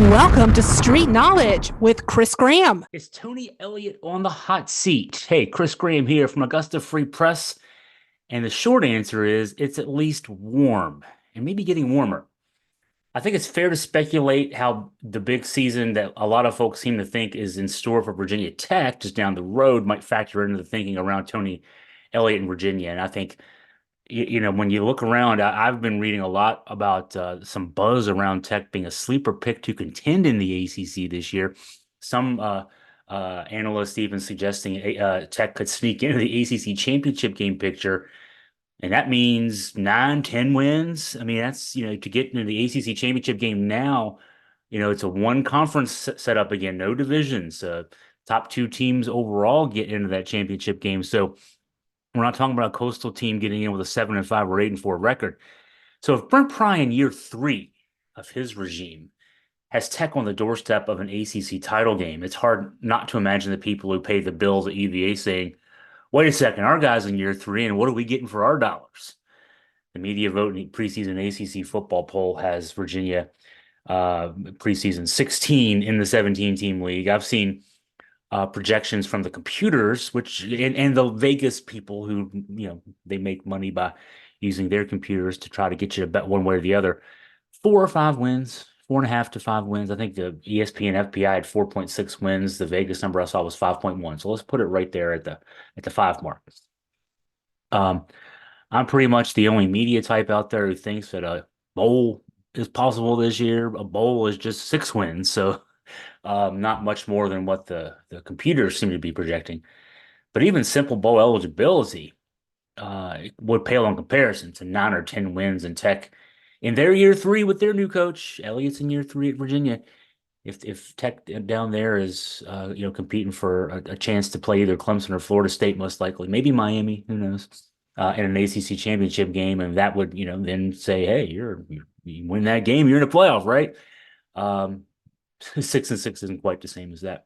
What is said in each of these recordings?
Welcome to Street Knowledge with Chris Graham. Is Tony Elliott on the hot seat? Hey, Chris Graham here from Augusta Free Press. And the short answer is it's at least warm and maybe getting warmer. I think it's fair to speculate how the big season that a lot of folks seem to think is in store for Virginia Tech just down the road might factor into the thinking around Tony Elliott in Virginia. And I think, when you look around, I've been reading a lot about some buzz around Tech being a sleeper pick to contend in the ACC this year. Some analysts even suggesting Tech could sneak into the ACC championship game picture, and that means 9, 10 wins. I mean, that's, to get into the ACC championship game now, it's a one conference setup again, no divisions. Top two teams overall get into that championship game. So we're not talking about a coastal team getting in with a 7-5 or 8-4 record. So if Brent Pry in year 3 of his regime has Tech on the doorstep of an ACC title game, it's hard not to imagine the people who pay the bills at UVA saying, wait a second, our guy's in year 3, and what are we getting for our dollars? The media vote in the preseason ACC football poll has Virginia preseason 16 in the 17-team league. I've seen projections from the computers, and the Vegas people who, they make money by using their computers to try to get you to bet one way or the other. 4 or 5 wins, 4.5 to 5 wins. I think the ESPN FPI had 4.6 wins. The Vegas number I saw was 5.1. So let's put it right there at the 5 mark. I'm pretty much the only media type out there who thinks that a bowl is possible this year. A bowl is just 6 wins. So not much more than what the computers seem to be projecting. But even simple bowl eligibility would pale in comparison to 9 or 10 wins in Tech in their year 3 with their new coach. Elliott's in year 3 at Virginia. If Tech down there is competing for a chance to play either Clemson or Florida State, most likely, maybe Miami, who knows, in an ACC championship game, and that would then say, hey, you win that game, you're in the playoff, right? 6-6 isn't quite the same as that.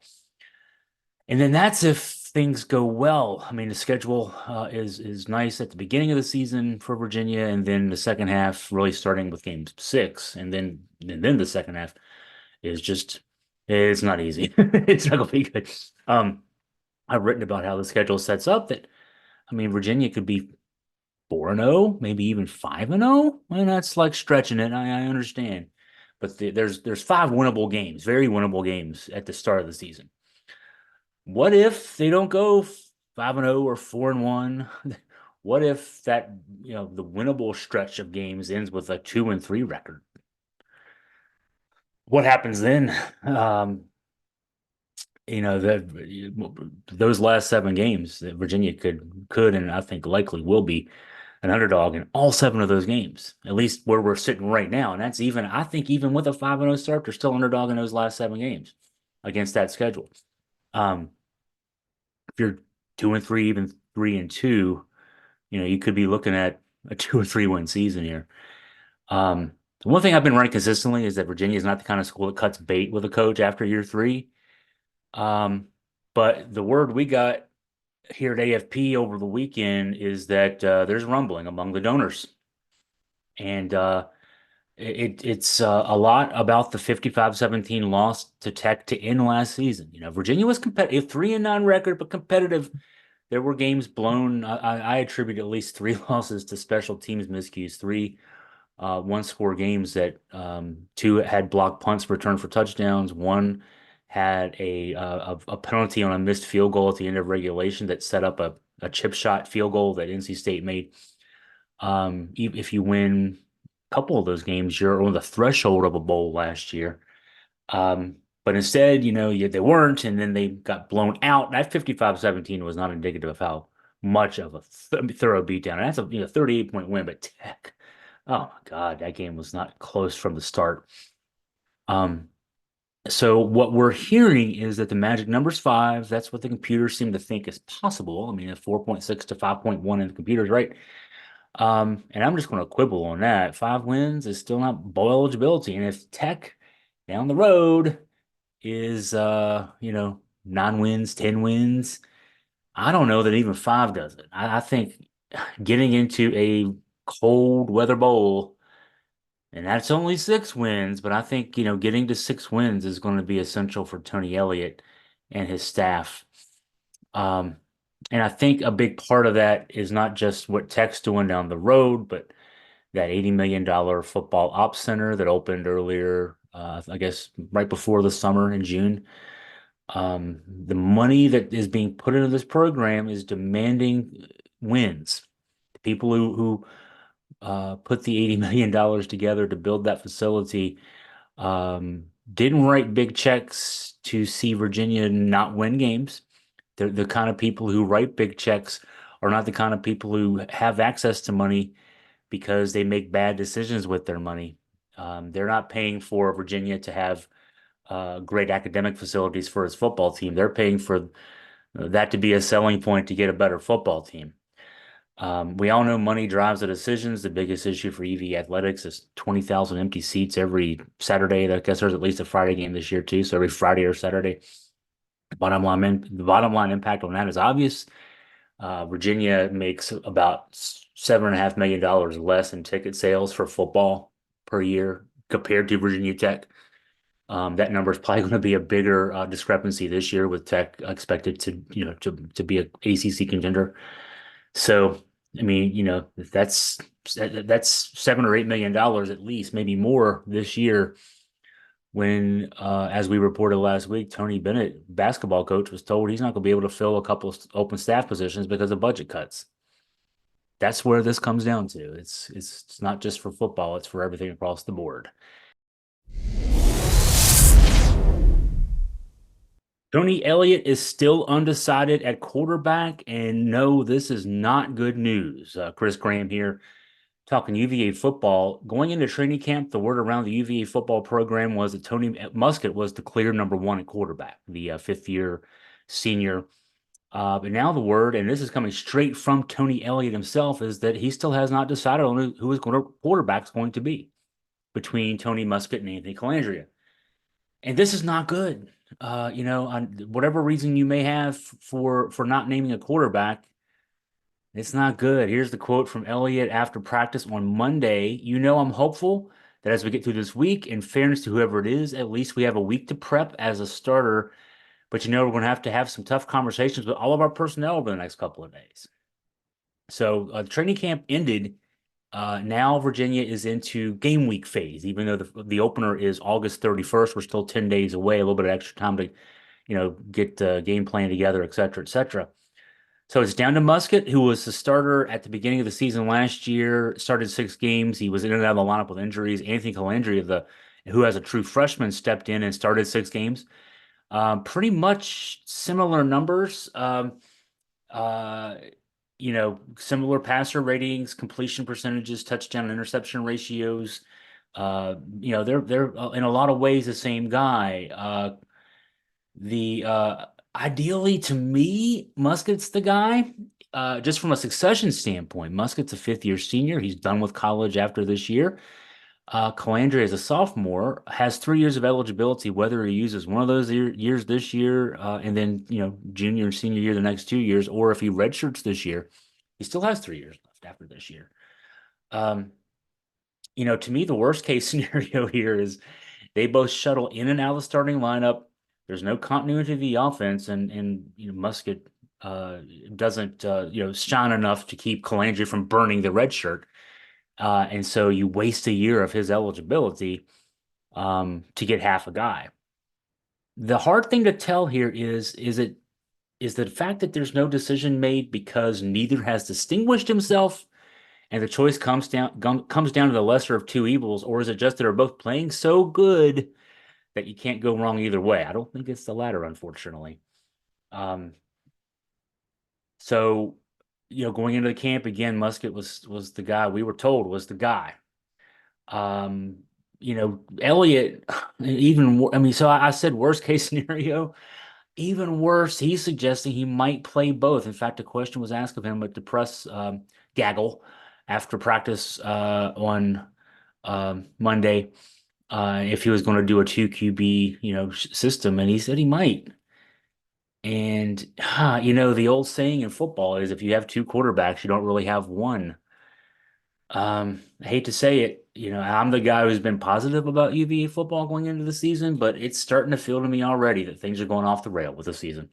And then that's if things go well. I mean, the schedule is nice at the beginning of the season for Virginia, and then the second half really starting with game 6, and then the second half is just it's not easy. It's not gonna be good. I've written about how the schedule sets up that, I mean, Virginia could be 4-0, maybe even 5-0. And that's like stretching it. I understand. But there's 5 winnable games, very winnable games at the start of the season. What if they don't go 5-0 or 4-1? What if that, the winnable stretch of games ends with a 2-3 record? What happens then? Those last 7 games that Virginia could and I think likely will be an underdog in all 7 of those games, at least where we're sitting right now. And that's even, I think, even with a 5-0 start, they're still underdog in those last 7 games against that schedule. If you're 2-3, even 3-2, you could be looking at a 2 or 3 win season here. The one thing I've been running consistently is that Virginia is not the kind of school that cuts bait with a coach after year 3. But the word we got here at AFP over the weekend is that there's rumbling among the donors. And it's a lot about the 55-17 loss to Tech to end last season. Virginia was competitive, 3-9 record, but competitive. There were games blown. I attribute at least 3 losses to special teams miscues, 3 one-score games that 2 had blocked punts returned for touchdowns. 1 had a penalty on a missed field goal at the end of regulation that set up a chip shot field goal that NC State made. If you win a couple of those games, you're on the threshold of a bowl last year. But instead, they weren't, and then they got blown out. That 55-17 was not indicative of how much of a thorough beatdown. And that's a 38-point win, but Tech, oh my God, that game was not close from the start. So what we're hearing is that the magic number's 5. That's what the computers seem to think is possible. I mean, a 4.6 to 5.1 in the computers, right? And I'm just going to quibble on that. 5 wins is still not bowl eligibility. And if Tech down the road is 9 wins, 10 wins, I don't know that even 5 does it. I think getting into a cold weather bowl And that's only 6 wins, but I think, getting to 6 wins is going to be essential for Tony Elliott and his staff. Um, and I think a big part of that is not just what Tech's doing down the road, but that $80 million football ops center that opened earlier, I guess right before the summer in June. The money that is being put into this program is demanding wins. The people who put the $80 million together to build that facility didn't write big checks to see Virginia not win games. The kind of people who write big checks are not the kind of people who have access to money because they make bad decisions with their money. They're not paying for Virginia to have great academic facilities for its football team. They're paying for that to be a selling point to get a better football team. We all know money drives the decisions. The biggest issue for UVA athletics is 20,000 empty seats every Saturday. I guess there's at least a Friday game this year too. So every Friday or Saturday. The bottom line impact on that is obvious. Virginia makes about $7.5 million less in ticket sales for football per year compared to Virginia Tech. That number is probably going to be a bigger discrepancy this year with Tech expected to be a ACC contender. So, I mean, that's $7 or $8 million at least, maybe more this year. When, as we reported last week, Tony Bennett, basketball coach, was told he's not going to be able to fill a couple of open staff positions because of budget cuts. That's where this comes down to. It's not just for football; it's for everything across the board. Tony Elliott is still undecided at quarterback, and no, this is not good news. Chris Graham here talking UVA football. Going into training camp, the word around the UVA football program was that Tony Muskett was the clear number one at quarterback, the fifth-year senior. But now the word, and this is coming straight from Tony Elliott himself, is that he still has not decided on who his quarterback's going to be between Tony Muskett and Anthony Calandria. And this is not good. On whatever reason you may have for not naming a quarterback, it's not good. Here's the quote from Elliott after practice on Monday. I'm hopeful that as we get through this week, in fairness to whoever it is, at least we have a week to prep as a starter. But we're going to have some tough conversations with all of our personnel over the next couple of days. So the training camp ended. Now Virginia is into game week phase, even though the opener is August 31st. We're still 10 days away, a little bit of extra time to, get the game plan together, et cetera, et cetera. So it's down to Muskett, who was the starter at the beginning of the season last year, started 6 games. He was in and out of the lineup with injuries. Anthony Calandria, who has a true freshman, stepped in and started 6 games. Pretty much similar numbers. Uh, Similar passer ratings, completion percentages, touchdown interception ratios. They're in a lot of ways the same guy. The Ideally, to me, Muskett's the guy. Just from a succession standpoint, Muskett's a fifth-year senior. He's done with college after this year. Calandria is a sophomore, has 3 years of eligibility, whether he uses one of those years this year, and then, junior and senior year the next 2 years, or if he redshirts this year, he still has 3 years left after this year. To me, the worst case scenario here is they both shuttle in and out of the starting lineup. There's no continuity to the offense, and Muskett doesn't shine enough to keep Calandria from burning the red shirt. And so you waste a year of his eligibility to get half a guy. The hard thing to tell here is the fact that there's no decision made because neither has distinguished himself, and the choice comes down to the lesser of two evils, or is it just that they're both playing so good that you can't go wrong either way? I don't think it's the latter, unfortunately. So going into the camp again, Muskett was the guy we were told was the guy. Elliott, so I said worst case scenario, even worse, he's suggesting he might play both. In fact, a question was asked of him at the press gaggle after practice on Monday if he was going to do a 2 QB, system, and he said he might. And the old saying in football is if you have two quarterbacks, you don't really have one. I hate to say it, I'm the guy who's been positive about UVA football going into the season, but it's starting to feel to me already that things are going off the rail with the season.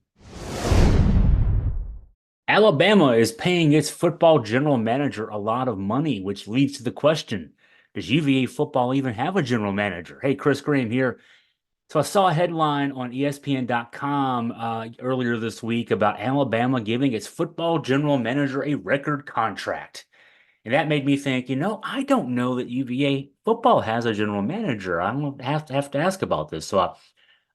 Alabama is paying its football general manager a lot of money, which leads to the question, does UVA football even have a general manager? Hey, Chris Graham here. So I saw a headline on ESPN.com earlier this week about Alabama giving its football general manager a record contract. And that made me think, I don't know that UVA football has a general manager. I'm going to have to ask about this. So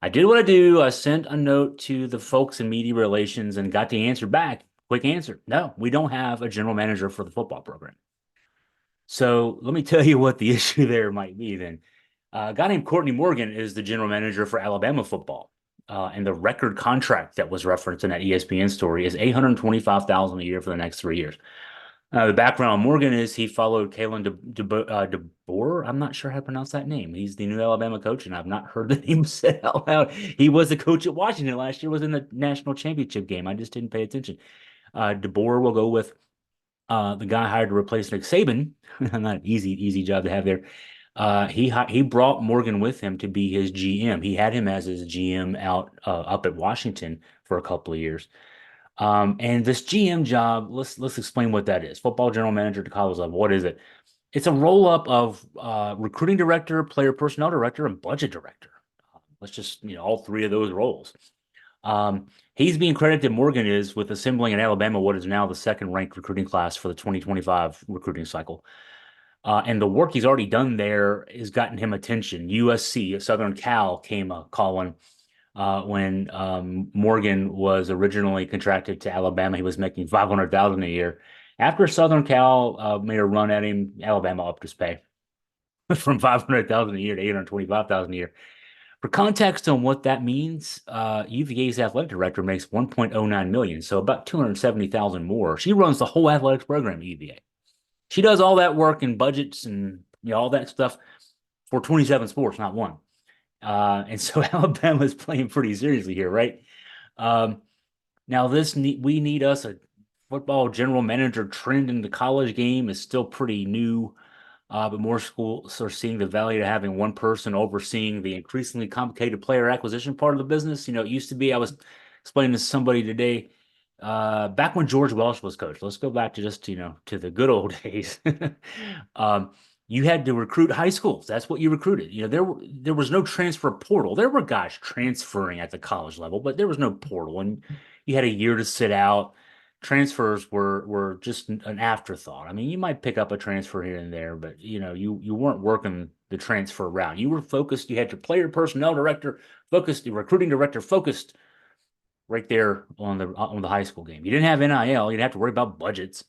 I did what I do. I sent a note to the folks in media relations and got the answer back. Quick answer. No, we don't have a general manager for the football program. So let me tell you what the issue there might be then. A guy named Courtney Morgan is the general manager for Alabama football. And the record contract that was referenced in that ESPN story is $825,000 a year for the next 3 years. The background on Morgan is he followed Kalen DeBoer. I'm not sure how to pronounce that name. He's the new Alabama coach, and I've not heard the name said out loud. He was the coach at Washington last year, was in the national championship game. I just didn't pay attention. DeBoer will go with the guy hired to replace Nick Saban. Not an easy job to have there. He brought Morgan with him to be his GM. He had him as his GM up at Washington for a couple of years. And this GM job, let's explain what that is. Football general manager to college level. What is it? It's a roll up of recruiting director, player personnel director, and budget director. Let's just all three of those roles. He's being credited, Morgan is, with assembling in Alabama what is now the second ranked recruiting class for the 2025 recruiting cycle. And the work he's already done there has gotten him attention. USC, Southern Cal, came calling when Morgan was originally contracted to Alabama. He was making $500,000 a year. After Southern Cal made a run at him, Alabama upped his pay from $500,000 a year to $825,000 a year. For context on what that means, UVA's athletic director makes $1.09 million, so about $270,000 more. She runs the whole athletics program at UVA. She does all that work and budgets and all that stuff for 27 sports, not one. And so Alabama is playing pretty seriously here, right? Now we need us a football general manager trend in the college game is still pretty new. But more schools are seeing the value of having one person overseeing the increasingly complicated player acquisition part of the business. It used to be, I was explaining to somebody today, back when George Welsh was coach, let's go back to just, to the good old days. You had to recruit high schools. That's what you recruited. There was no transfer portal. There were guys transferring at the college level, but there was no portal. And you had a year to sit out. Transfers were just an afterthought. I mean, you might pick up a transfer here and there, but you weren't working the transfer route. You were focused. You had your player personnel director focused, your recruiting director focused right there on the high school game. You didn't have NIL. You didn't have to worry about budgets.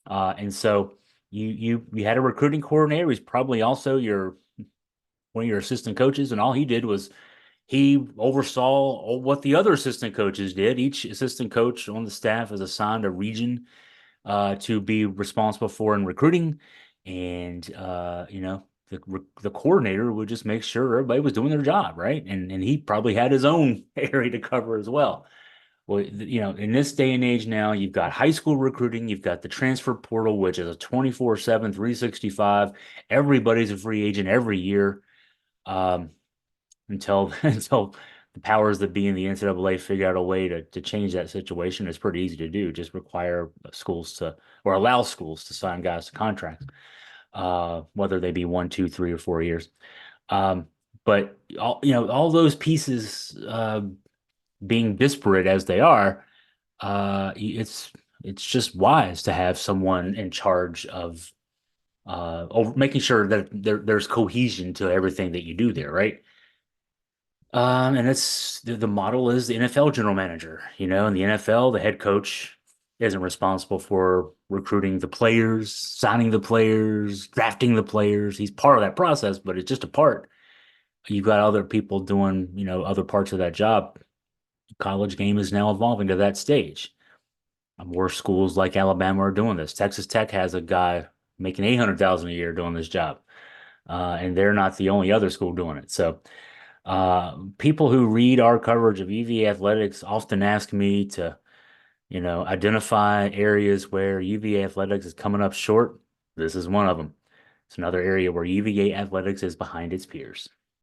And so you had a recruiting coordinator. He's probably also one of your assistant coaches, and all he did was he oversaw what the other assistant coaches did. Each assistant coach on the staff is assigned a region to be responsible for in recruiting, and the coordinator would just make sure everybody was doing their job, right? And he probably had his own area to cover as well. Well, in this day and age now, you've got high school recruiting, you've got the transfer portal, which is a 24/7, 365. Everybody's a free agent every year. Until the powers that be in the NCAA figure out a way to change that situation. It's pretty easy to do. Just require schools to, or allow schools to sign guys to contracts, whether they be 1, 2, 3, or 4 years. But all those pieces being disparate as they are, it's just wise to have someone in charge of making sure that there's cohesion to everything that you do there, right? And it's the model is the NFL general manager. In the NFL, the head coach isn't responsible for recruiting the players, signing the players, drafting the players. He's part of that process, but it's just a part. You've got other people doing, other parts of that job. College game is now evolving to that stage. More schools like Alabama are doing this. Texas Tech has a guy making $800,000 a year doing this job, and they're not the only other school doing it. So. People who read our coverage of UVA athletics often ask me to, identify areas where UVA athletics is coming up short. This is one of them. It's another area where UVA athletics is behind its peers.